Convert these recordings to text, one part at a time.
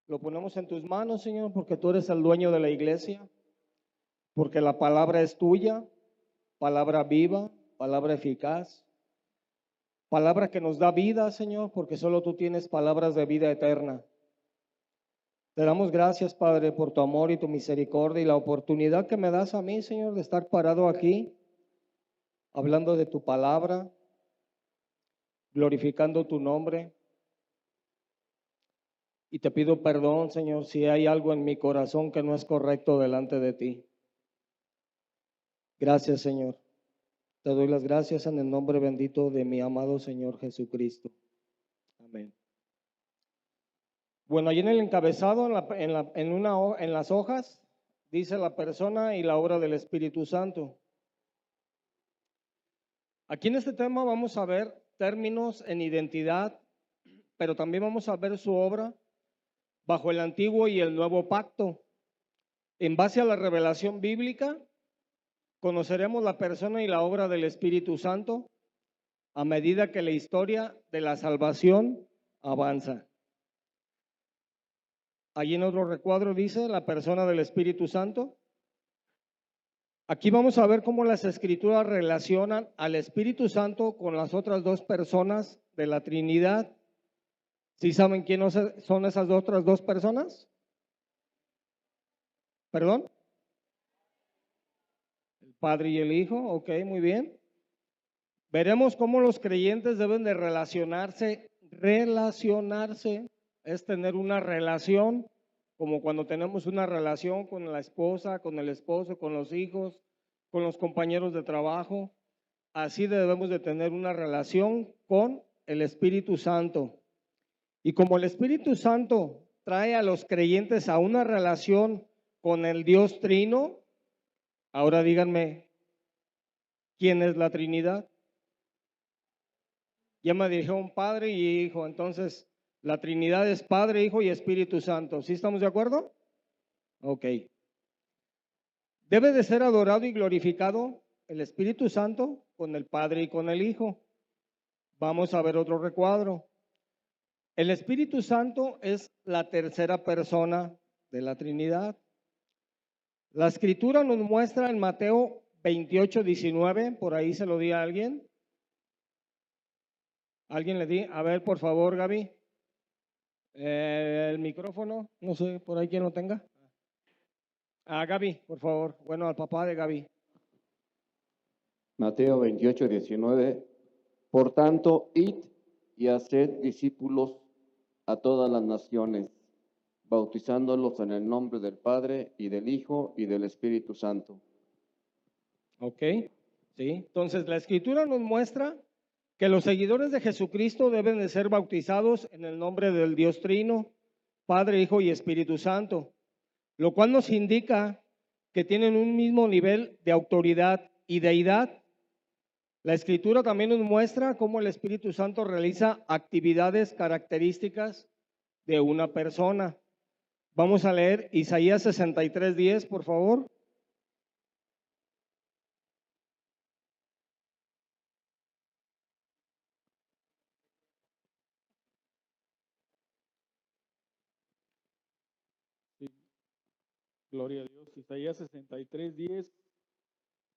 Lo ponemos en tus manos, Señor, porque tú eres el dueño de la iglesia, porque la palabra es tuya, palabra viva, palabra eficaz, palabra que nos da vida, Señor, porque solo tú tienes palabras de vida eterna. Te damos gracias, Padre, por tu amor y tu misericordia y la oportunidad que me das a mí, Señor, de estar parado aquí, hablando de tu palabra, glorificando tu nombre. Y te pido perdón, Señor, si hay algo en mi corazón que no es correcto delante de ti. Gracias, Señor. Te doy las gracias en el nombre bendito de mi amado Señor Jesucristo. Amén. Bueno, ahí en el encabezado, en las hojas, dice la persona y la obra del Espíritu Santo. Aquí en este tema vamos a ver términos en identidad, pero también vamos a ver su obra bajo el antiguo y el nuevo pacto. En base a la revelación bíblica, conoceremos la persona y la obra del Espíritu Santo a medida que la historia de la salvación avanza. Allí en otro recuadro dice la persona del Espíritu Santo. Aquí vamos a ver cómo las Escrituras relacionan al Espíritu Santo con las otras dos personas de la Trinidad. ¿Sí saben quiénes son esas otras dos personas? ¿Perdón? El Padre y el Hijo, ok, muy bien. Veremos cómo los creyentes deben de relacionarse. Relacionarse es tener una relación, como cuando tenemos una relación con la esposa, con el esposo, con los hijos, con los compañeros de trabajo. Así debemos de tener una relación con el Espíritu Santo. Y como el Espíritu Santo trae a los creyentes a una relación con el Dios Trino, ahora díganme, ¿quién es la Trinidad? Ya me dijeron Padre y Hijo, entonces la Trinidad es Padre, Hijo y Espíritu Santo. ¿Sí estamos de acuerdo? Ok. Debe de ser adorado y glorificado el Espíritu Santo con el Padre y con el Hijo. Vamos a ver otro recuadro. El Espíritu Santo es la tercera persona de la Trinidad. La Escritura nos muestra en Mateo 28:19, por ahí se lo di a alguien. ¿Alguien le di? A ver, por favor, Gaby. El micrófono, no sé, por ahí quien lo tenga. A Gaby, por favor. Bueno, al papá de Gaby. Mateo 28:19. Por tanto, id y haced discípulos a todas las naciones, bautizándolos en el nombre del Padre y del Hijo y del Espíritu Santo. Ok, sí. Entonces, la Escritura nos muestra que los seguidores de Jesucristo deben de ser bautizados en el nombre del Dios Trino, Padre, Hijo y Espíritu Santo, lo cual nos indica que tienen un mismo nivel de autoridad y deidad. La Escritura también nos muestra cómo el Espíritu Santo realiza actividades características de una persona. Vamos a leer Isaías 63:10, por favor. Sí, gloria a Dios. Isaías 63:10.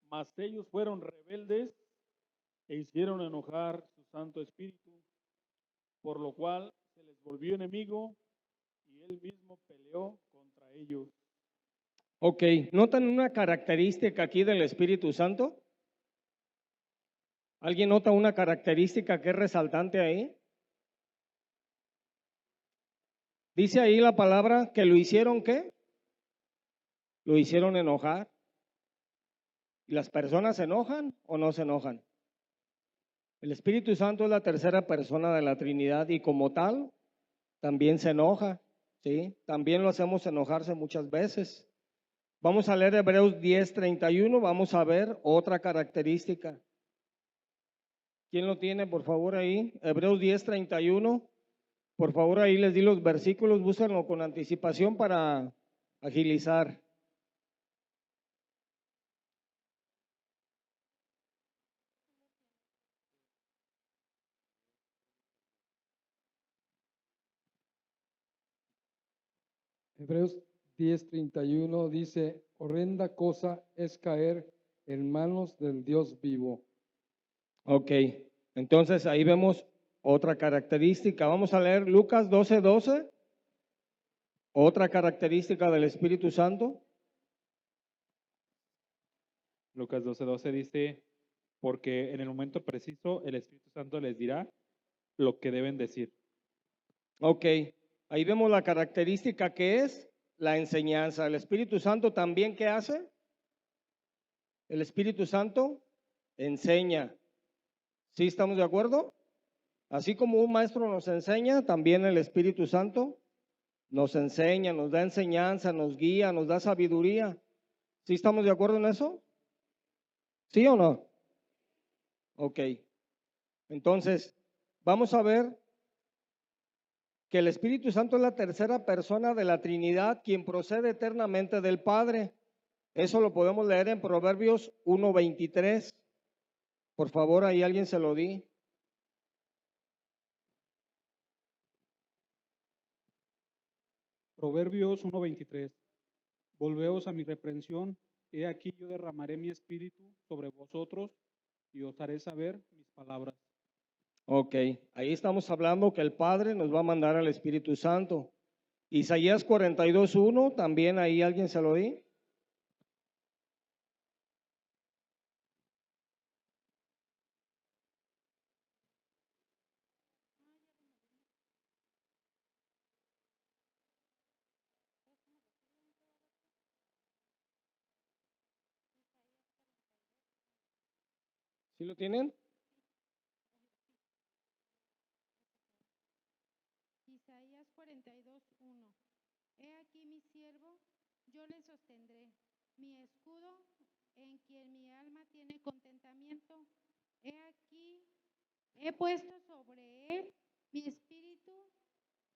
Mas ellos fueron rebeldes e hicieron enojar su Santo Espíritu, por lo cual se les volvió enemigo y él mismo peleó contra ellos. Ok, ¿notan una característica aquí del Espíritu Santo? ¿Alguien nota una característica que es resaltante ahí? Dice ahí la palabra que lo hicieron, ¿qué? Lo hicieron enojar. ¿Y las personas se enojan o no se enojan? El Espíritu Santo es la tercera persona de la Trinidad y como tal también se enoja, ¿sí? También lo hacemos enojarse muchas veces. Vamos a leer Hebreos 10:31, vamos a ver otra característica. ¿Quién lo tiene, por favor, ahí? Hebreos 10:31. Por favor, ahí les di los versículos, búsquenlo con anticipación para agilizar. Hebreos 10:31 dice, horrenda cosa es caer en manos del Dios vivo. Ok, entonces ahí vemos otra característica. Vamos a leer Lucas 12:12. Otra característica del Espíritu Santo. Lucas 12:12 dice, porque en el momento preciso el Espíritu Santo les dirá lo que deben decir. Ok, ahí vemos la característica que es la enseñanza. El Espíritu Santo también, ¿qué hace? El Espíritu Santo enseña. ¿Sí estamos de acuerdo? Así como un maestro nos enseña, también el Espíritu Santo nos enseña, nos da enseñanza, nos guía, nos da sabiduría. ¿Sí estamos de acuerdo en eso? ¿Sí o no? Ok. Entonces, vamos a ver que el Espíritu Santo es la tercera persona de la Trinidad, quien procede eternamente del Padre. Eso lo podemos leer en Proverbios 1:23. Por favor, ahí alguien se lo di. Proverbios 1:23. Volveos a mi reprensión, he aquí yo derramaré mi espíritu sobre vosotros y os haré saber mis palabras. Ok, ahí estamos hablando que el Padre nos va a mandar al Espíritu Santo. Isaías 42:1, también ahí alguien se lo di. ¿Sí lo tienen? Isaías 42:1. He aquí mi siervo, yo le sostendré, mi escudo, en quien mi alma tiene contentamiento. He aquí, he puesto sobre él mi espíritu,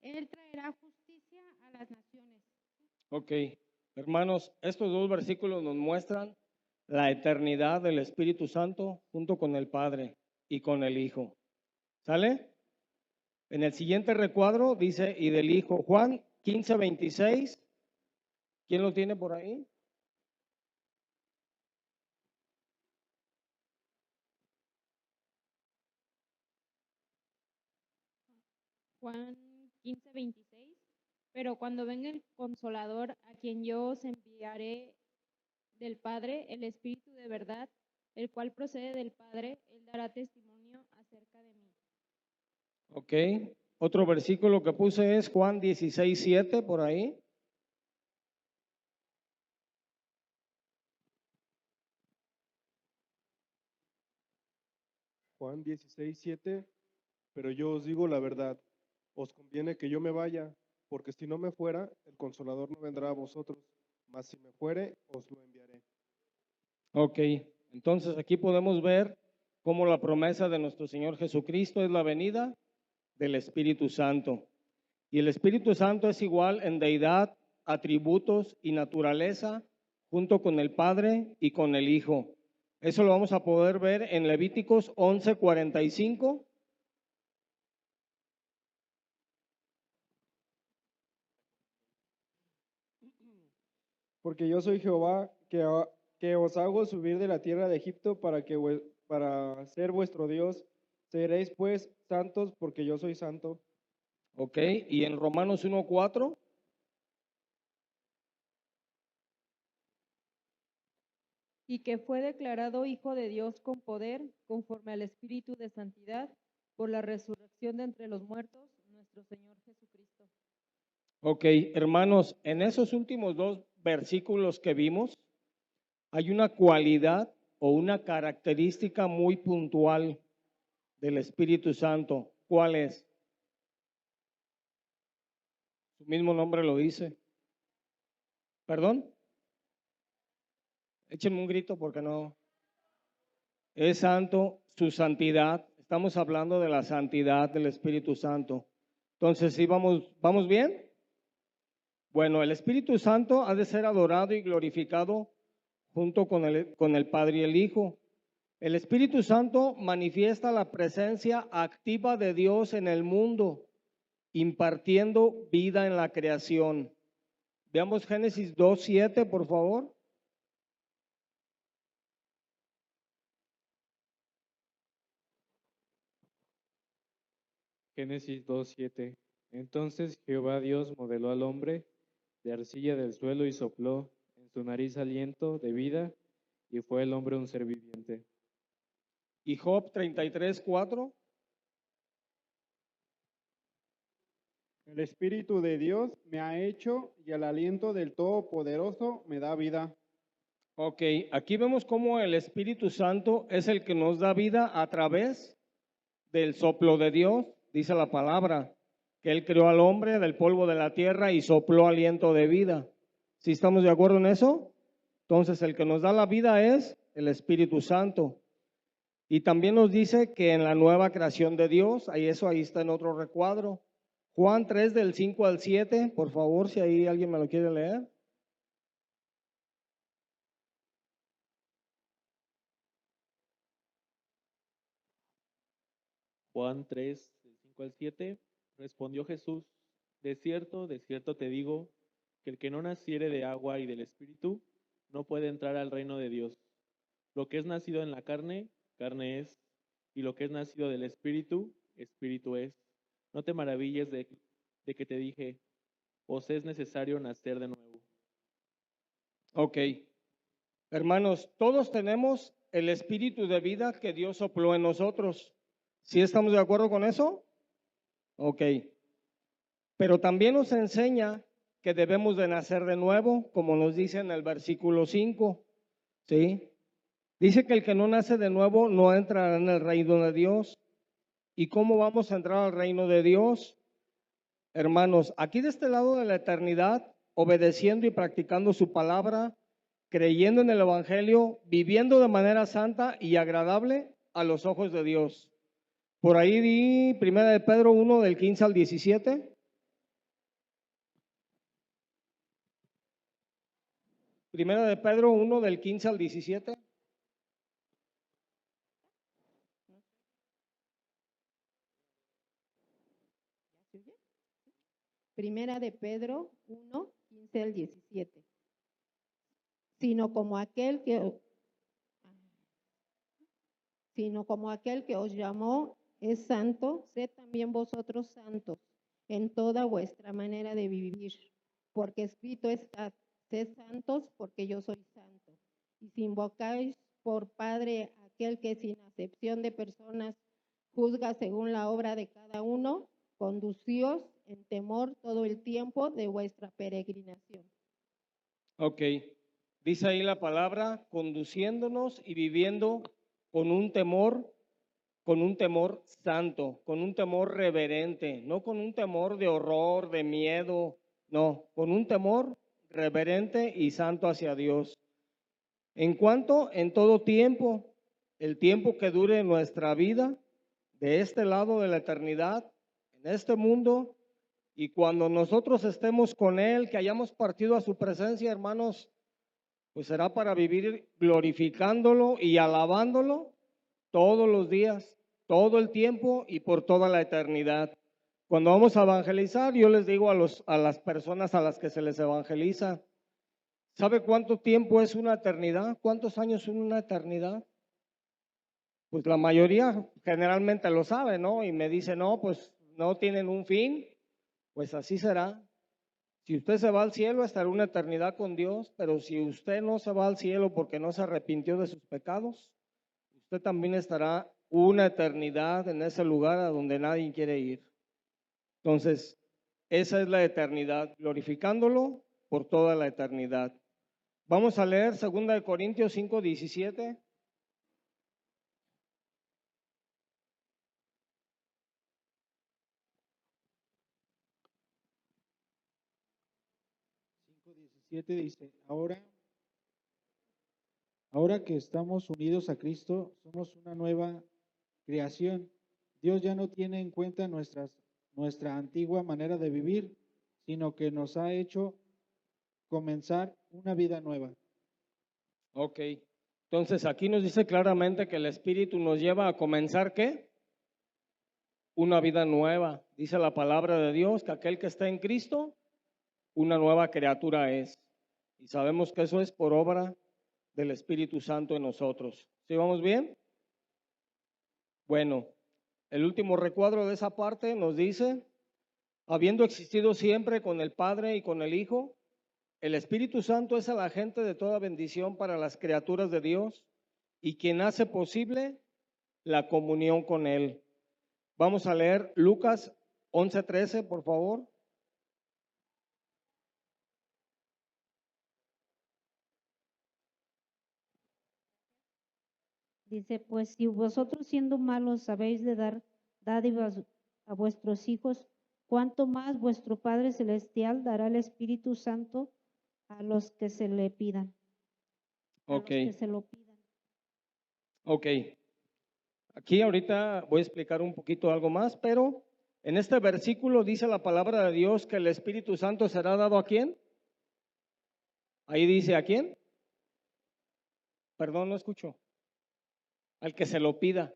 él traerá justicia a las naciones. Ok, hermanos, estos dos versículos nos muestran la eternidad del Espíritu Santo junto con el Padre y con el Hijo. ¿Sale? En el siguiente recuadro dice, y del Hijo, Juan 15:26. ¿Quién lo tiene por ahí? Juan 15:26. Pero cuando venga el Consolador, a quien yo os enviaré del Padre, el Espíritu de verdad, el cual procede del Padre, él dará testimonio acerca de mí. Ok. Otro versículo que puse es Juan 16:7 por ahí. Juan 16:7, pero yo os digo la verdad, os conviene que yo me vaya, porque si no me fuera, el Consolador no vendrá a vosotros, mas si me fuere, os lo enviaré. Ok. Entonces aquí podemos ver cómo la promesa de nuestro Señor Jesucristo es la venida del Espíritu Santo. Y el Espíritu Santo es igual en deidad, atributos y naturaleza junto con el Padre y con el Hijo. Eso lo vamos a poder ver en Levíticos 11:45. Porque yo soy Jehová, que os hago subir de la tierra de Egipto para ser vuestro Dios. Seréis pues santos, porque yo soy santo. Ok, y en Romanos 1:4. Y que fue declarado Hijo de Dios con poder, conforme al Espíritu de Santidad, por la resurrección de entre los muertos, nuestro Señor Jesucristo. Ok, hermanos, en esos últimos dos versículos que vimos, hay una cualidad o una característica muy puntual del Espíritu Santo. ¿Cuál es? Su mismo nombre lo dice. ¿Perdón? Échenme un grito porque no. Es santo, su santidad. Estamos hablando de la santidad del Espíritu Santo. Entonces, ¿sí vamos bien? Bueno, el Espíritu Santo ha de ser adorado y glorificado junto con el Padre y el Hijo. El Espíritu Santo manifiesta la presencia activa de Dios en el mundo, impartiendo vida en la creación. Veamos Génesis 2:7, por favor. Génesis 2:7. Entonces Jehová Dios modeló al hombre de arcilla del suelo y sopló en su nariz aliento de vida, y fue el hombre un ser viviente. Y Job 33:4. El Espíritu de Dios me ha hecho y el aliento del Todopoderoso me da vida. Ok, aquí vemos cómo el Espíritu Santo es el que nos da vida a través del soplo de Dios, dice la palabra, que Él creó al hombre del polvo de la tierra y sopló aliento de vida. ¿Sí estamos de acuerdo en eso? Entonces, el que nos da la vida es el Espíritu Santo. Y también nos dice que en la nueva creación de Dios, ahí está en otro recuadro. Juan 3 del 5 al 7, por favor, si ahí alguien me lo quiere leer. Juan 3, del 5 al 7, respondió Jesús, de cierto te digo, que el que no naciere de agua y del Espíritu, no puede entrar al reino de Dios. Lo que es nacido en la carne, carne es, y lo que es nacido del Espíritu, Espíritu es. No te maravilles de que te dije, os es necesario nacer de nuevo. Ok. Hermanos, todos tenemos el espíritu de vida que Dios sopló en nosotros. ¿Sí estamos de acuerdo con eso? Ok. Pero también nos enseña que debemos de nacer de nuevo, como nos dice en el versículo 5. ¿Sí? Dice que el que no nace de nuevo no entrará en el reino de Dios. ¿Y cómo vamos a entrar al reino de Dios? Hermanos, aquí de este lado de la eternidad, obedeciendo y practicando su palabra, creyendo en el Evangelio, viviendo de manera santa y agradable a los ojos de Dios. Por ahí di 1 de Pedro 1 del 15 al 17. Primera de Pedro 1 del 15 al 17. Primera de Pedro 1, 15 al 17. Sino como aquel que os llamó es santo, sed también vosotros santos en toda vuestra manera de vivir, porque escrito está, sed santos porque yo soy santo. Y si invocáis por Padre aquel que sin acepción de personas juzga según la obra de cada uno, conducíos en temor todo el tiempo de vuestra peregrinación. Ok, dice ahí la palabra, conduciéndonos y viviendo con un temor santo, con un temor reverente, no con un temor de horror, de miedo, no, con un temor reverente y santo hacia Dios. En cuanto en todo tiempo, el tiempo que dure nuestra vida, de este lado de la eternidad, en este mundo, y cuando nosotros estemos con Él, que hayamos partido a su presencia, hermanos, pues será para vivir glorificándolo y alabándolo todos los días, todo el tiempo y por toda la eternidad. Cuando vamos a evangelizar, yo les digo a las personas a las que se les evangeliza, ¿sabe cuánto tiempo es una eternidad? ¿Cuántos años es una eternidad? Pues la mayoría generalmente lo sabe, ¿no? Y me dice, no, pues no tienen un fin, pues así será. Si usted se va al cielo, estará una eternidad con Dios, pero si usted no se va al cielo porque no se arrepintió de sus pecados, usted también estará una eternidad en ese lugar a donde nadie quiere ir. Entonces, esa es la eternidad, glorificándolo por toda la eternidad. Vamos a leer 2 Corintios 5, 17. Dice, ahora que estamos unidos a Cristo, somos una nueva creación. Dios ya no tiene en cuenta nuestra antigua manera de vivir, sino que nos ha hecho comenzar una vida nueva. Ok, entonces aquí nos dice claramente que el Espíritu nos lleva a comenzar, ¿qué? Una vida nueva. Dice la palabra de Dios que aquel que está en Cristo una nueva criatura es. Y sabemos que eso es por obra del Espíritu Santo en nosotros. ¿Sí vamos bien? Bueno, el último recuadro de esa parte nos dice, habiendo existido siempre con el Padre y con el Hijo, el Espíritu Santo es el agente de toda bendición para las criaturas de Dios y quien hace posible la comunión con Él. Vamos a leer Lucas 11:13, por favor. Dice, pues si vosotros siendo malos sabéis de dar dádivas a vuestros hijos, ¿cuánto más vuestro Padre Celestial dará el Espíritu Santo a los que se le pidan? A Ok. los que se lo pidan. Ok. Aquí ahorita voy a explicar un poquito algo más, pero en este versículo dice la palabra de Dios que el Espíritu Santo será dado ¿a quién? Ahí dice ¿a quién? Perdón, no escucho. Al que se lo pida.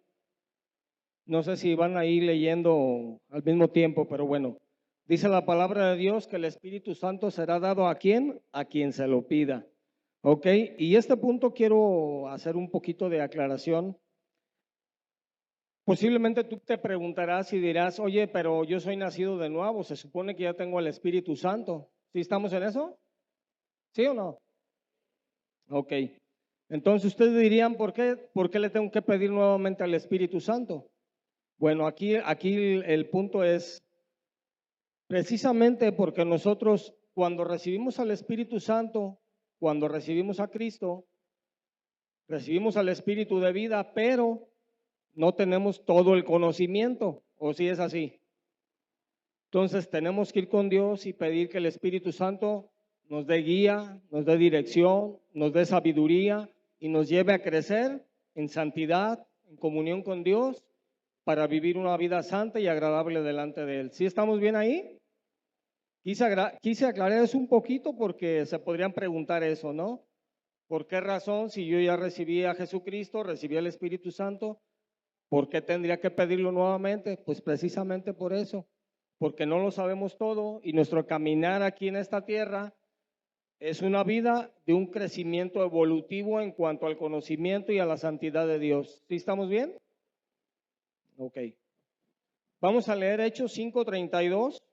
No sé si van ahí leyendo al mismo tiempo, pero bueno. Dice la palabra de Dios que el Espíritu Santo será dado ¿a quién? A quien se lo pida. Ok, y este punto quiero hacer un poquito de aclaración. Posiblemente tú te preguntarás y dirás, oye, pero yo soy nacido de nuevo, se supone que ya tengo el Espíritu Santo. ¿Sí estamos en eso? ¿Sí o no? Ok. Entonces ustedes dirían, ¿por qué le tengo que pedir nuevamente al Espíritu Santo? Bueno, aquí el punto es precisamente porque nosotros cuando recibimos al Espíritu Santo, cuando recibimos a Cristo, recibimos al Espíritu de vida, pero no tenemos todo el conocimiento, ¿o si es así? Entonces tenemos que ir con Dios y pedir que el Espíritu Santo nos dé guía, nos dé dirección, nos dé sabiduría y nos lleve a crecer en santidad, en comunión con Dios, para vivir una vida santa y agradable delante de Él. ¿Sí estamos bien ahí? Quise aclarar eso un poquito porque se podrían preguntar eso, ¿no? ¿Por qué razón, si yo ya recibí a Jesucristo, recibí el Espíritu Santo, por qué tendría que pedirlo nuevamente? Pues precisamente por eso, porque no lo sabemos todo y nuestro caminar aquí en esta tierra es una vida de un crecimiento evolutivo en cuanto al conocimiento y a la santidad de Dios. ¿Sí estamos bien? Ok. Vamos a leer Hechos 5:32.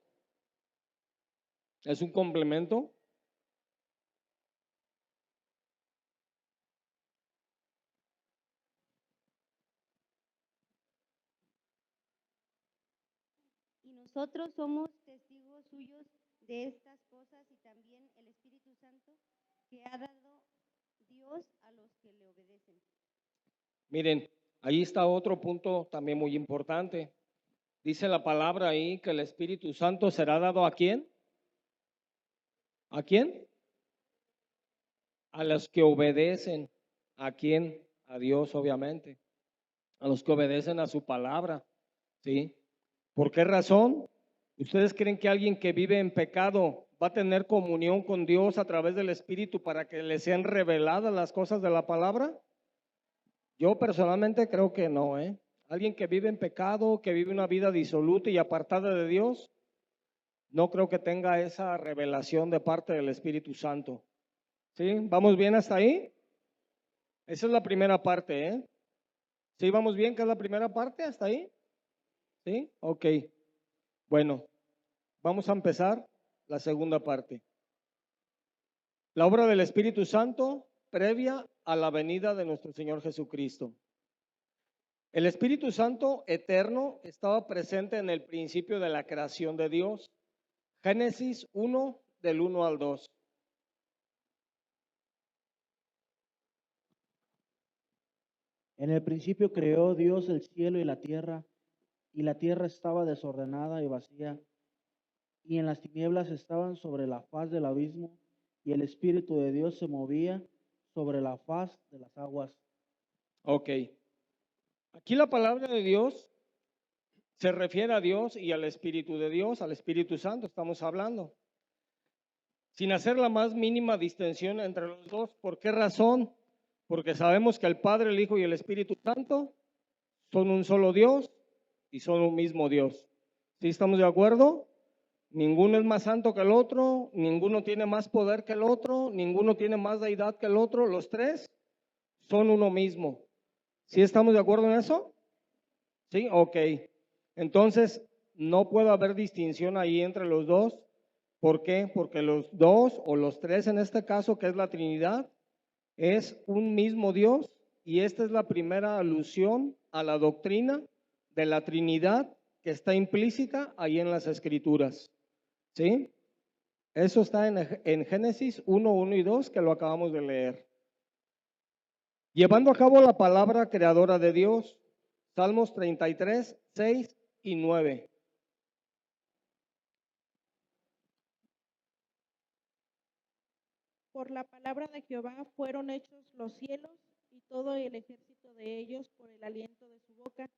Es un complemento. Y nosotros somos testigos suyos de estas cosas y también el Espíritu Santo que ha dado Dios a los que le obedecen. Miren, ahí está otro punto también muy importante. Dice la palabra ahí que el Espíritu Santo será dado ¿a quién? ¿A quién? A los que obedecen. ¿A quién? A Dios, obviamente. A los que obedecen a su palabra. ¿Sí? ¿Por qué razón? ¿Ustedes creen que alguien que vive en pecado va a tener comunión con Dios a través del Espíritu para que le sean reveladas las cosas de la palabra? Yo personalmente creo que no, ¿eh? Alguien que vive en pecado, que vive una vida disoluta y apartada de Dios, no creo que tenga esa revelación de parte del Espíritu Santo. ¿Sí? ¿Vamos bien hasta ahí? Esa es la primera parte, ¿eh? ¿Sí vamos bien que es la primera parte hasta ahí? ¿Sí? Ok. Bueno, vamos a empezar la segunda parte. La obra del Espíritu Santo previa a la venida de nuestro Señor Jesucristo. El Espíritu Santo eterno estaba presente en el principio de la creación de Dios. Génesis 1, del 1 al 2. En el principio creó Dios el cielo y la tierra estaba desordenada y vacía, y en las tinieblas estaban sobre la faz del abismo, y el Espíritu de Dios se movía sobre la faz de las aguas. Ok. Aquí la palabra de Dios se refiere a Dios y al Espíritu de Dios, al Espíritu Santo, estamos hablando. Sin hacer la más mínima distinción entre los dos. ¿Por qué razón? Porque sabemos que el Padre, el Hijo y el Espíritu Santo son un solo Dios y son un mismo Dios. ¿Sí estamos de acuerdo? Ninguno es más santo que el otro, ninguno tiene más poder que el otro, ninguno tiene más deidad que el otro. Los tres son uno mismo. ¿Sí estamos de acuerdo en eso? Sí, ok. Entonces, no puede haber distinción ahí entre los dos. ¿Por qué? Porque los dos o los tres en este caso, que es la Trinidad, es un mismo Dios, y esta es la primera alusión a la doctrina de la Trinidad que está implícita ahí en las Escrituras. ¿Sí? Eso está en Génesis 1, 1 y 2, que lo acabamos de leer. Llevando a cabo la palabra creadora de Dios, Salmos 33, 6 y 9. Por la palabra de Jehová fueron hechos los cielos y todo el ejército de ellos por el aliento de su boca,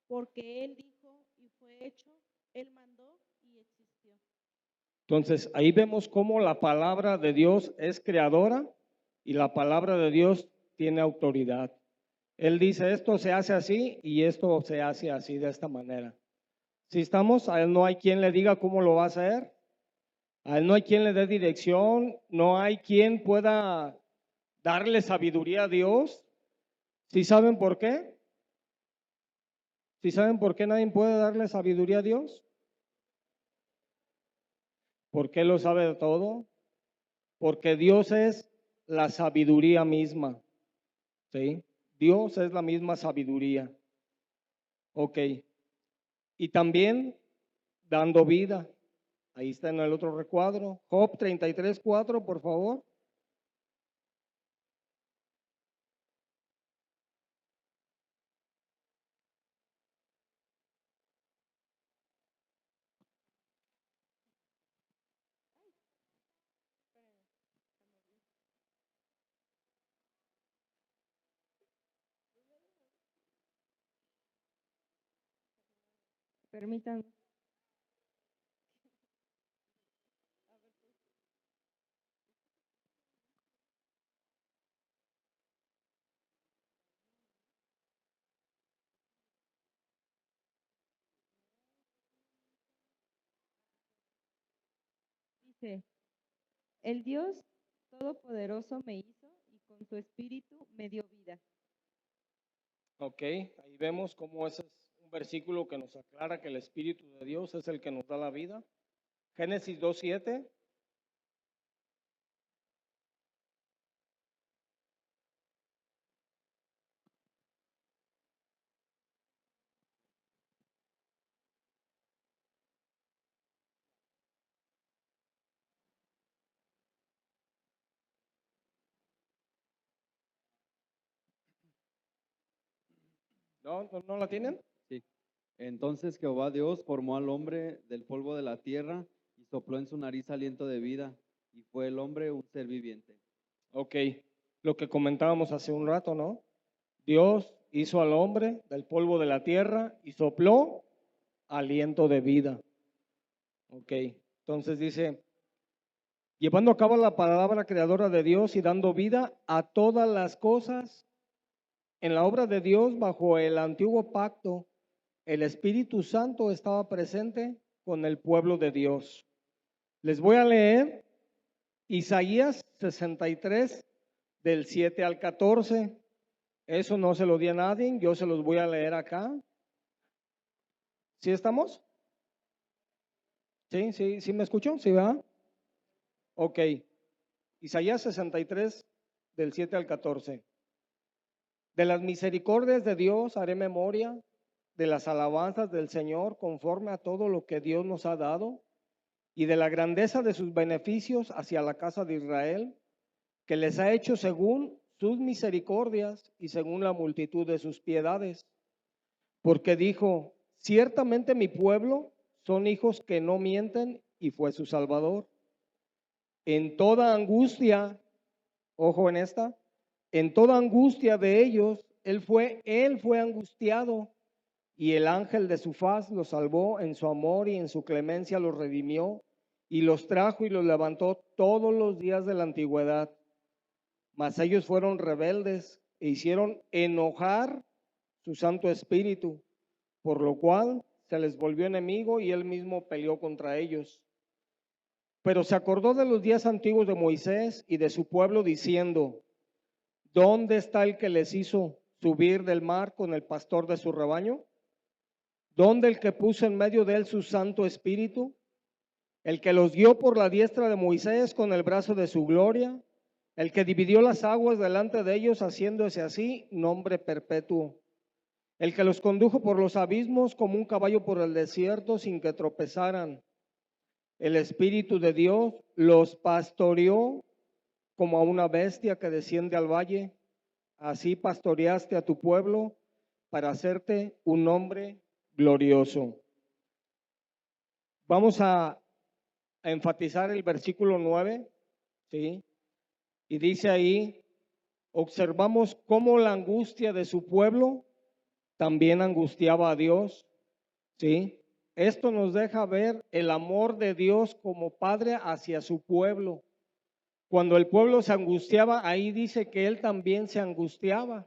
porque él dijo y fue hecho, él mandó y existió. Entonces, ahí vemos cómo la palabra de Dios es creadora y la palabra de Dios tiene autoridad. Él dice, esto se hace así y esto se hace así, de esta manera. Si estamos, a él no hay quien le diga cómo lo va a hacer, a él no hay quien le dé dirección, no hay quien pueda darle sabiduría a Dios. ¿Sí saben por qué? ¿Sí saben por qué nadie puede darle sabiduría a Dios? Porque Él lo sabe de todo. Porque Dios es la sabiduría misma. ¿Sí? Dios es la misma sabiduría. Ok. Y también dando vida. Ahí está en el otro recuadro. Job 33, 4, por favor. Permítanme. Dice, el Dios Todopoderoso me hizo y con su espíritu me dio vida. Ok, ahí vemos cómo ese es un versículo que nos aclara que el Espíritu de Dios es el que nos da la vida. Génesis 2:7. ¿No la tienen? Sí. Entonces Jehová Dios formó al hombre del polvo de la tierra y sopló en su nariz aliento de vida, y fue el hombre un ser viviente. Ok, lo que comentábamos hace un rato, ¿no? Dios hizo al hombre del polvo de la tierra y sopló aliento de vida. Ok, entonces dice, llevando a cabo la palabra creadora de Dios y dando vida a todas las cosas. En la obra de Dios, bajo el antiguo pacto, el Espíritu Santo estaba presente con el pueblo de Dios. Les voy a leer Isaías 63, del 7 al 14. Eso no se lo di a nadie, yo se los voy a leer acá. ¿Sí estamos? ¿Sí me escuchó? ¿Sí, verdad? Ok. Isaías 63, del 7 al 14. De las misericordias de Dios haré memoria, de las alabanzas del Señor conforme a todo lo que Dios nos ha dado, y de la grandeza de sus beneficios hacia la casa de Israel, que les ha hecho según sus misericordias y según la multitud de sus piedades. Porque dijo, ciertamente mi pueblo son hijos que no mienten, y fue su Salvador. En toda angustia, ojo en esta, en toda angustia de ellos, él fue angustiado, y el ángel de su faz los salvó, en su amor y en su clemencia los redimió, y los trajo y los levantó todos los días de la antigüedad. Mas ellos fueron rebeldes e hicieron enojar su Santo Espíritu, por lo cual se les volvió enemigo y él mismo peleó contra ellos. Pero se acordó de los días antiguos de Moisés y de su pueblo, diciendo, ¿dónde está el que les hizo subir del mar con el pastor de su rebaño? ¿Dónde el que puso en medio de él su Santo Espíritu? El que los guió por la diestra de Moisés con el brazo de su gloria, el que dividió las aguas delante de ellos, haciéndose así nombre perpetuo. El que los condujo por los abismos como un caballo por el desierto sin que tropezaran. El Espíritu de Dios los pastoreó como a una bestia que desciende al valle. Así pastoreaste a tu pueblo para hacerte un nombre glorioso. Vamos a enfatizar el versículo 9, ¿sí? Y dice ahí, observamos cómo la angustia de su pueblo también angustiaba a Dios, ¿sí? Esto nos deja ver el amor de Dios como Padre hacia su pueblo. Cuando el pueblo se angustiaba, ahí dice que Él también se angustiaba.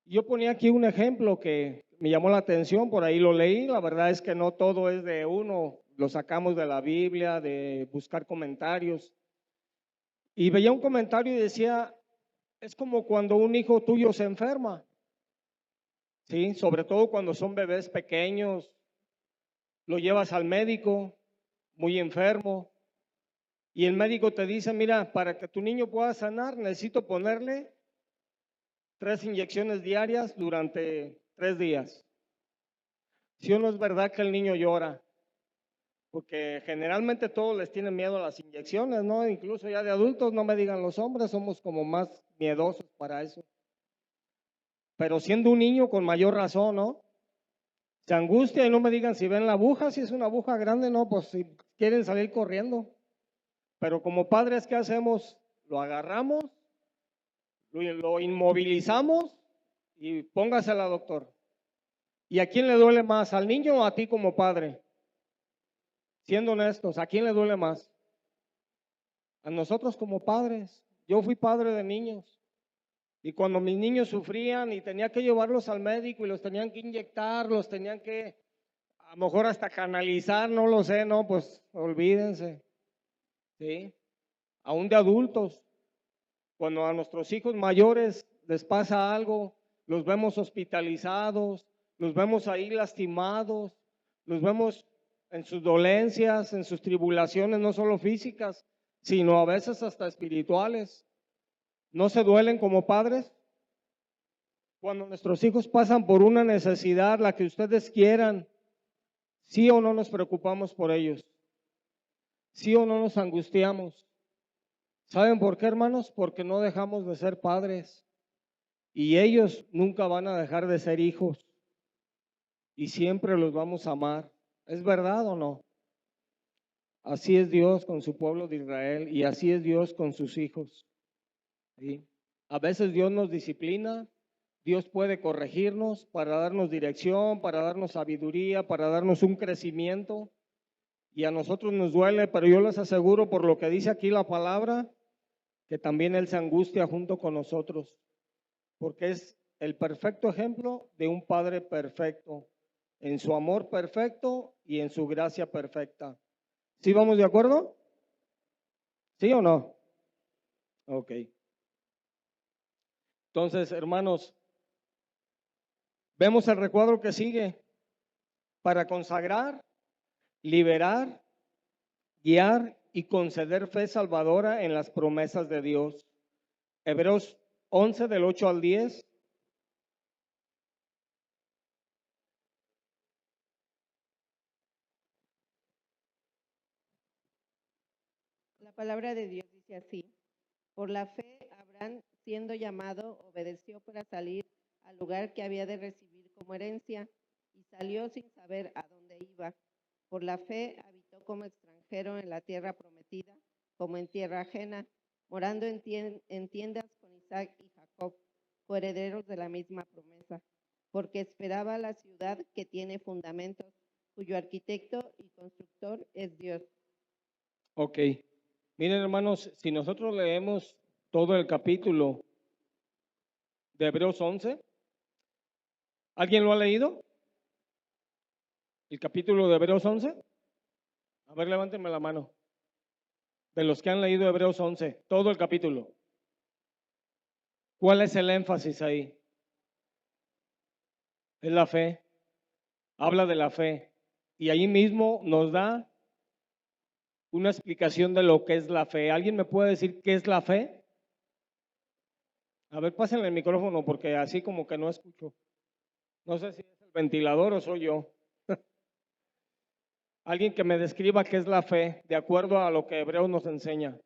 Yo ponía aquí un ejemplo que me llamó la atención, por ahí lo leí, la verdad es que no todo es de uno, lo sacamos de la Biblia, de buscar comentarios. Y veía un comentario y decía, es como cuando un hijo tuyo se enferma, ¿sí? Sobre todo cuando son bebés pequeños, lo llevas al médico, muy enfermo, y el médico te dice, mira, para que tu niño pueda sanar, necesito ponerle 3 inyecciones diarias durante 3 días. ¿Sí o no es verdad que el niño llora? Porque generalmente todos les tienen miedo a las inyecciones, ¿no? Incluso ya de adultos, no me digan los hombres, somos como más miedosos para eso. Pero siendo un niño con mayor razón, ¿no? Se angustia y no me digan si ven la aguja, si es una aguja grande, no, pues si quieren salir corriendo. Pero como padres, ¿qué hacemos? Lo agarramos, lo inmovilizamos y póngasela, doctor. ¿Y a quién le duele más? ¿Al niño o a ti como padre? Siendo honestos, ¿a quién le duele más? A nosotros como padres. Yo fui padre de niños. Y cuando mis niños sufrían y tenía que llevarlos al médico y los tenían que inyectar, los tenían que a lo mejor hasta canalizar, no lo sé, no, pues olvídense. ¿Sí? Aún de adultos. Cuando a nuestros hijos mayores les pasa algo, los vemos hospitalizados, los vemos ahí lastimados, los vemos en sus dolencias, en sus tribulaciones, no solo físicas, sino a veces hasta espirituales. ¿No se duelen como padres? Cuando nuestros hijos pasan por una necesidad, la que ustedes quieran, ¿sí o no nos preocupamos por ellos? ¿Sí o no nos angustiamos? ¿Saben por qué, hermanos? Porque no dejamos de ser padres y ellos nunca van a dejar de ser hijos y siempre los vamos a amar. ¿Es verdad o no? Así es Dios con su pueblo de Israel y así es Dios con sus hijos. ¿Sí? A veces Dios nos disciplina, Dios puede corregirnos para darnos dirección, para darnos sabiduría, para darnos un crecimiento y a nosotros nos duele, pero yo les aseguro por lo que dice aquí la palabra, que también Él se angustia junto con nosotros, porque es el perfecto ejemplo de un Padre perfecto, en su amor perfecto y en su gracia perfecta. ¿Sí vamos de acuerdo? ¿Sí o no? Ok. Entonces, hermanos, vemos el recuadro que sigue para consagrar, liberar, guiar y conceder fe salvadora en las promesas de Dios. Hebreos 11 del 8 al 10. La palabra de Dios dice así: por la fe, Abraham, siendo llamado, obedeció para salir al lugar que había de recibir como herencia, y salió sin saber a dónde iba. Por la fe, habitó como extranjero en la tierra prometida, como en tierra ajena, morando en tiendas con Isaac y Jacob, coherederos de la misma promesa, porque esperaba la ciudad que tiene fundamentos, cuyo arquitecto y constructor es Dios. Ok. Miren, hermanos, si nosotros leemos todo el capítulo de Hebreos 11, ¿alguien lo ha leído? ¿El capítulo de Hebreos 11? A ver, levánteme la mano. de los que han leído Hebreos 11, todo el capítulo. ¿Cuál es el énfasis ahí? Es la fe. Habla de la fe. Y ahí mismo nos da una explicación de lo que es la fe. ¿Alguien me puede decir qué es la fe? A ver, pásenle el micrófono porque así como que no escucho. No sé si es el ventilador o soy yo. Alguien que me describa qué es la fe, de acuerdo a lo que Hebreos nos enseña.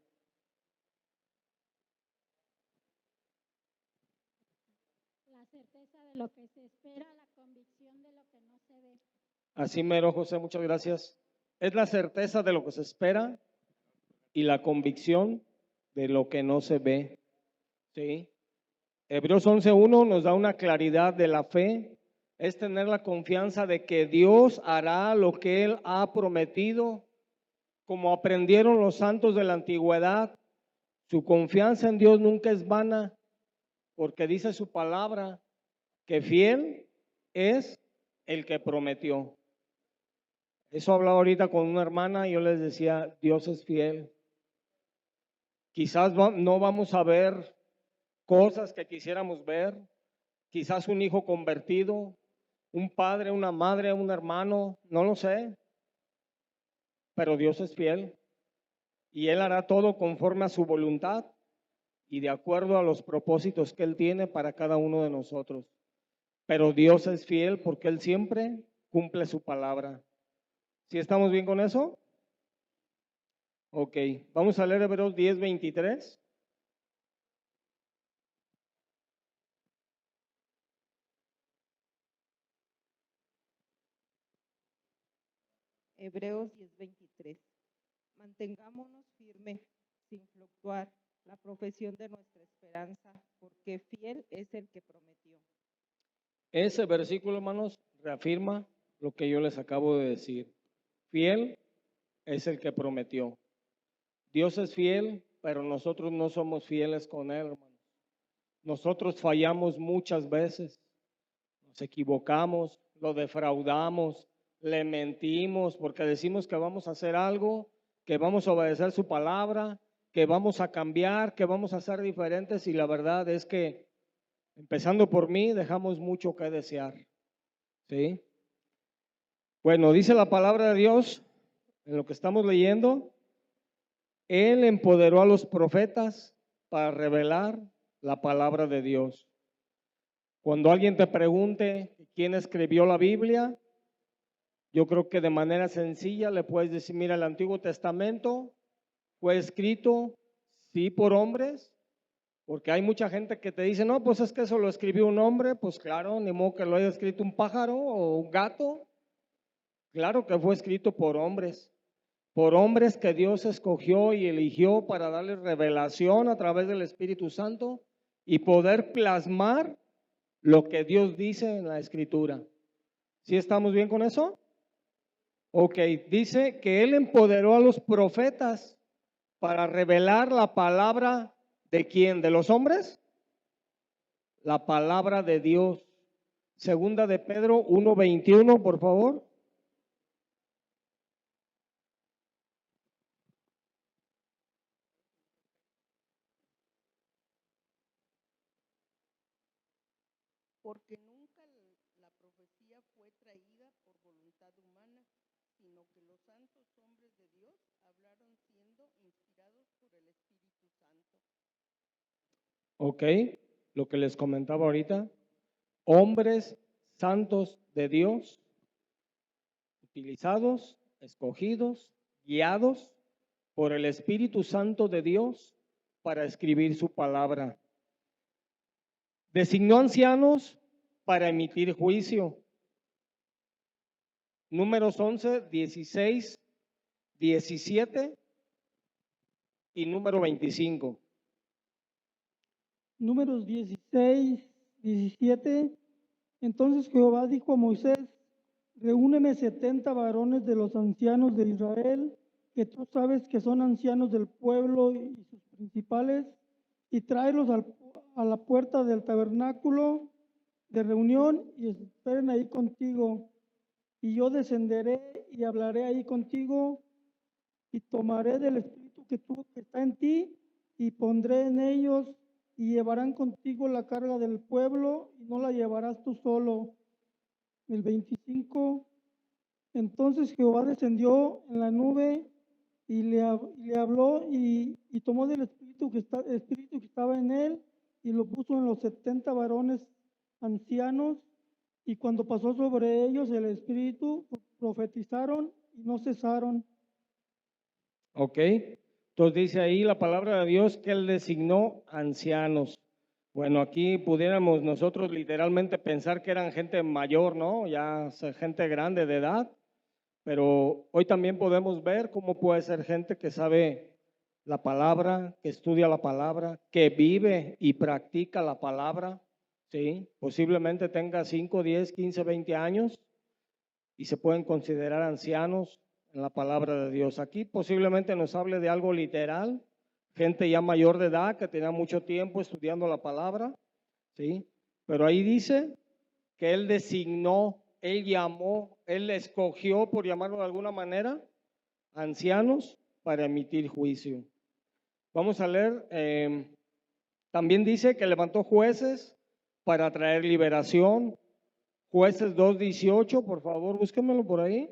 La certeza de lo que se espera, la convicción de lo que no se ve. Así mero, José, muchas gracias. Es la certeza de lo que se espera y la convicción de lo que no se ve. ¿Sí? Hebreos 11:1 nos da una claridad de la fe. Es tener la confianza de que Dios hará lo que Él ha prometido. Como aprendieron los santos de la antigüedad, su confianza en Dios nunca es vana, porque dice su palabra que fiel es el que prometió. Eso hablaba ahorita con una hermana y yo les decía, Dios es fiel. Quizás no vamos a ver cosas que quisiéramos ver, quizás un hijo convertido, un padre, una madre, un hermano, no lo sé, pero Dios es fiel y Él hará todo conforme a su voluntad y de acuerdo a los propósitos que Él tiene para cada uno de nosotros. Pero Dios es fiel porque Él siempre cumple su palabra. ¿Sí estamos bien con eso? Ok, vamos a leer Hebreos 10:23. Hebreos 10:23. Mantengámonos firmes sin fluctuar la profesión de nuestra esperanza, porque fiel es el que prometió. Ese versículo, hermanos, reafirma lo que yo les acabo de decir. Fiel es el que prometió. Dios es fiel, pero nosotros no somos fieles con Él, hermanos. Nosotros fallamos muchas veces, nos equivocamos, lo defraudamos, le mentimos porque decimos que vamos a hacer algo, que vamos a obedecer su palabra, que vamos a cambiar, que vamos a ser diferentes y la verdad es que, empezando por mí, dejamos mucho que desear. ¿Sí? Bueno, dice la palabra de Dios en lo que estamos leyendo, Él empoderó a los profetas para revelar la palabra de Dios. Cuando alguien te pregunte quién escribió la Biblia, yo creo que de manera sencilla le puedes decir, mira, el Antiguo Testamento fue escrito, sí, por hombres, porque hay mucha gente que te dice, no, pues es que eso lo escribió un hombre, pues claro, ni modo que lo haya escrito un pájaro o un gato. Claro que fue escrito por hombres que Dios escogió y eligió para darle revelación a través del Espíritu Santo y poder plasmar lo que Dios dice en la Escritura. ¿Sí estamos bien con eso? Ok, dice que Él empoderó a los profetas para revelar la palabra ¿de quién? ¿De los hombres? La palabra de Dios. Segunda de Pedro 1:21, por favor. Porque nunca la profecía fue traída por voluntad humana, sino que los santos hombres de Dios hablaron siendo inspirados por el Espíritu Santo. Ok, lo que les comentaba ahorita, hombres santos de Dios, utilizados, escogidos, guiados por el Espíritu Santo de Dios para escribir su palabra. Designó ancianos para emitir juicio. Números 11, 16, 17 y número 25. Números 16, 17. Entonces Jehová dijo a Moisés, reúneme 70 varones de los ancianos de Israel, que tú sabes que son ancianos del pueblo y sus principales, y tráelos a la puerta del tabernáculo de reunión y esperen ahí contigo. Y yo descenderé y hablaré ahí contigo y tomaré del espíritu que está en ti, y pondré en ellos, y llevarán contigo la carga del pueblo, y no la llevarás tú solo. El 25, entonces Jehová descendió en la nube y le habló, y tomó del espíritu espíritu que estaba en él, y lo puso en los 70 varones ancianos, y cuando pasó sobre ellos el espíritu, profetizaron y no cesaron. Ok, entonces dice ahí la palabra de Dios que Él designó ancianos. Bueno, aquí pudiéramos nosotros literalmente pensar que eran gente mayor, ¿no? Ya gente grande de edad, pero hoy también podemos ver cómo puede ser gente que sabe la palabra, que estudia la palabra, que vive y practica la palabra, ¿sí? Posiblemente tenga 5, 10, 15, 20 años y se pueden considerar ancianos en la palabra de Dios. Aquí posiblemente nos hable de algo literal, gente ya mayor de edad que tenía mucho tiempo estudiando la palabra, ¿sí? Pero ahí dice que Él designó, Él llamó, Él escogió, por llamarlo de alguna manera, ancianos para emitir juicio. Vamos a leer, también dice que levantó jueces para traer liberación. Jueces 2:18, por favor, búsquenmelo por ahí.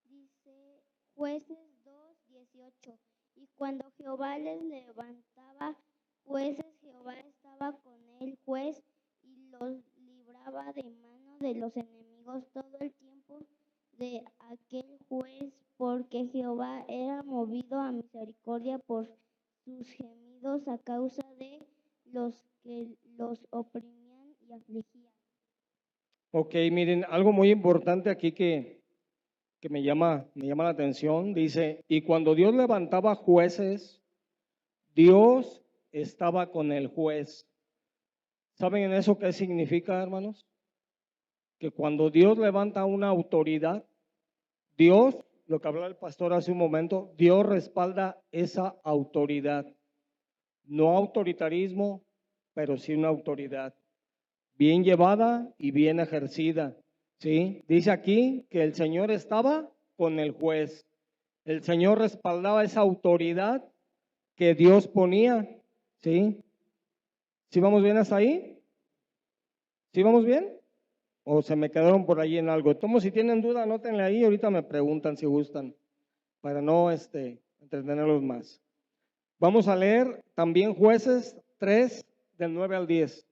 Dice Jueces 2:18. Y cuando Jehová les levantaba jueces, Jehová estaba con el juez y los libraba de mano de los enemigos todo el tiempo de aquel juez, porque Jehová era movido a misericordia por sus gemidos a causa de los que los oprimían y afligían. Ok, miren, algo muy importante aquí que me llama la atención, dice, y cuando Dios levantaba jueces, Dios estaba con el juez. ¿Saben en eso qué significa, hermanos? Que cuando Dios levanta una autoridad, Dios, lo que hablaba el pastor hace un momento, Dios respalda esa autoridad. No autoritarismo, pero sí una autoridad bien llevada y bien ejercida. ¿Sí? Dice aquí que el Señor estaba con el juez. El Señor respaldaba esa autoridad que Dios ponía. ¿Sí? ¿Sí vamos bien hasta ahí? ¿Sí vamos bien? ¿O se me quedaron por ahí en algo? Tomo, si tienen duda, anótenle ahí, ahorita me preguntan si gustan, para no entretenerlos más. Vamos a leer también Jueces 3, del 9 al 10.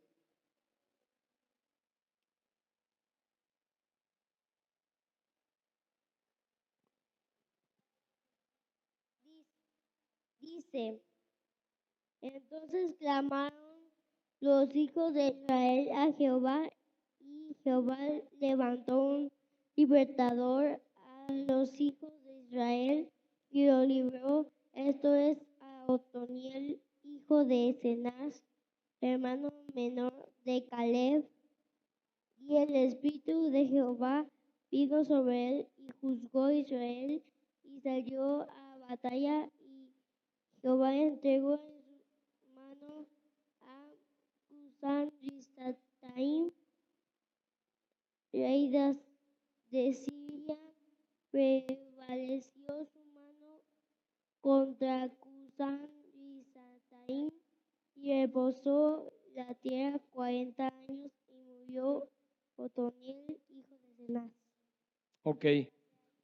Dice, entonces clamaron los hijos de Israel a Jehová, y Jehová levantó un libertador a los hijos de Israel y lo libró, esto es a Otoniel, hijo de Cenaz, hermano menor de Caleb, y el espíritu de Jehová vino sobre él y juzgó a Israel y salió a batalla, y Jehová entregó en su mano a Cusán-Risataim, rey de Siria. Prevaleció su mano contra Cusán-Risataim y reposó la tierra 40 años, y murió Otoniel, hijo de Cenaz. Ok,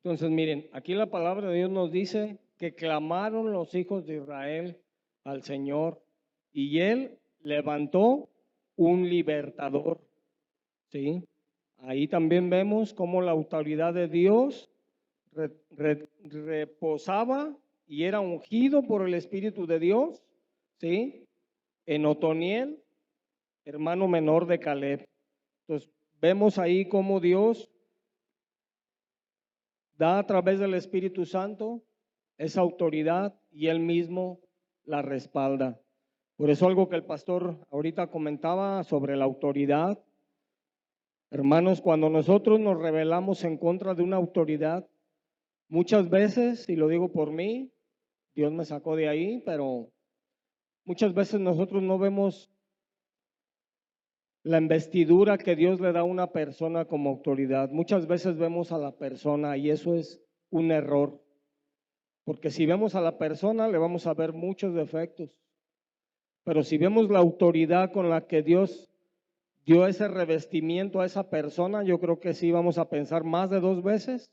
entonces miren, aquí la palabra de Dios nos dice que clamaron los hijos de Israel al Señor y Él levantó un libertador. ¿Sí? Ahí también vemos cómo la autoridad de Dios reposaba y era ungido por el Espíritu de Dios, ¿sí? En Otoniel, hermano menor de Caleb. Entonces, vemos ahí cómo Dios da a través del Espíritu Santo esa autoridad y Él mismo la respalda. Por eso algo que el pastor ahorita comentaba sobre la autoridad. Hermanos, cuando nosotros nos rebelamos en contra de una autoridad, Muchas veces, y lo digo por mí, Dios me sacó de ahí, pero muchas veces nosotros no vemos la investidura que Dios le da a una persona como autoridad. Muchas veces vemos a la persona y eso es un error. Porque si vemos a la persona le vamos a ver muchos defectos. Pero si vemos la autoridad con la que Dios dio ese revestimiento a esa persona, yo creo que sí vamos a pensar más de 2 veces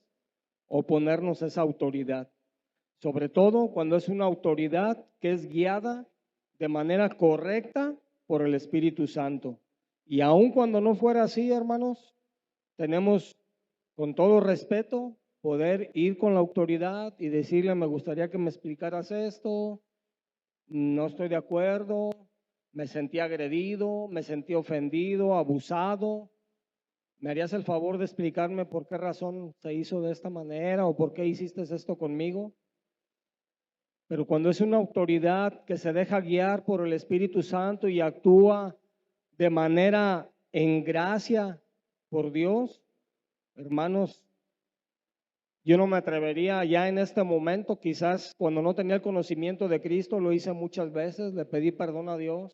oponernos a esa autoridad. Sobre todo cuando es una autoridad que es guiada de manera correcta por el Espíritu Santo. Y aun cuando no fuera así, hermanos, tenemos con todo respeto poder ir con la autoridad y decirle, me gustaría que me explicaras esto, no estoy de acuerdo, me sentí agredido, me sentí ofendido, abusado. ¿Me harías el favor de explicarme por qué razón se hizo de esta manera o por qué hiciste esto conmigo? Pero cuando es una autoridad que se deja guiar por el Espíritu Santo y actúa de manera en gracia por Dios, hermanos, yo no me atrevería ya en este momento, quizás cuando no tenía el conocimiento de Cristo, lo hice muchas veces, le pedí perdón a Dios.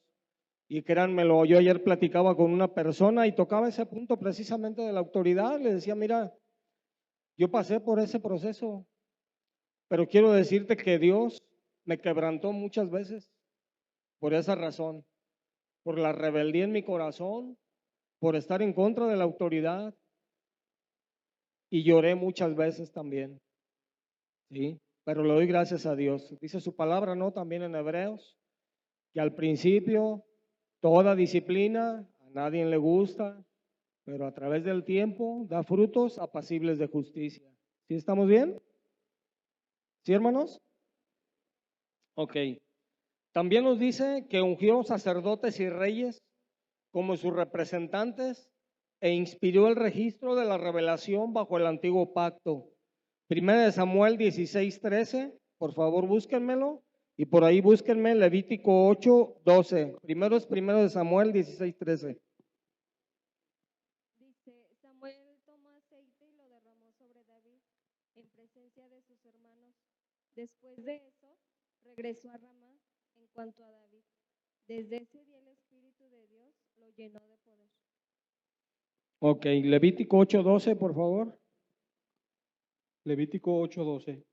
Y créanmelo, yo ayer platicaba con una persona y tocaba ese punto precisamente de la autoridad. Le decía, mira, yo pasé por ese proceso, pero quiero decirte que Dios me quebrantó muchas veces por esa razón, por la rebeldía en mi corazón, por estar en contra de la autoridad. Y lloré muchas veces también, ¿sí? Pero le doy gracias a Dios. Dice su palabra, ¿no? También en Hebreos, que al principio toda disciplina a nadie le gusta, pero a través del tiempo da frutos apacibles de justicia. ¿Sí estamos bien? ¿Sí, hermanos? Ok. También nos dice que ungió sacerdotes y reyes como sus representantes e inspiró el registro de la revelación bajo el antiguo pacto. 1 Samuel 16:13, por favor búsquenmelo. Y por ahí búsquenme Levítico 8:12. Primero es 1 Samuel 16:13. Dice, Samuel tomó aceite y lo derramó sobre David en presencia de sus hermanos. Después de eso, regresó a Ramá en cuanto a David. Desde ese día el Espíritu de Dios lo llenó de poder. Ok, Levítico 8:12, por favor. Levítico 8:12.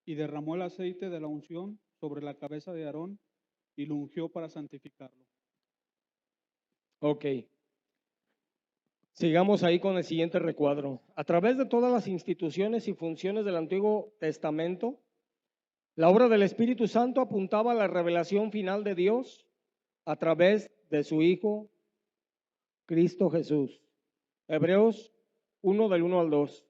Y derramó el aceite de la unción sobre la cabeza de Aarón y lo ungió para santificarlo. Ok. Sigamos ahí con el siguiente recuadro. A través de todas las instituciones y funciones del Antiguo Testamento, la obra del Espíritu Santo apuntaba a la revelación final de Dios a través de su Hijo, Cristo Jesús. Hebreos 1 del 1 al 2.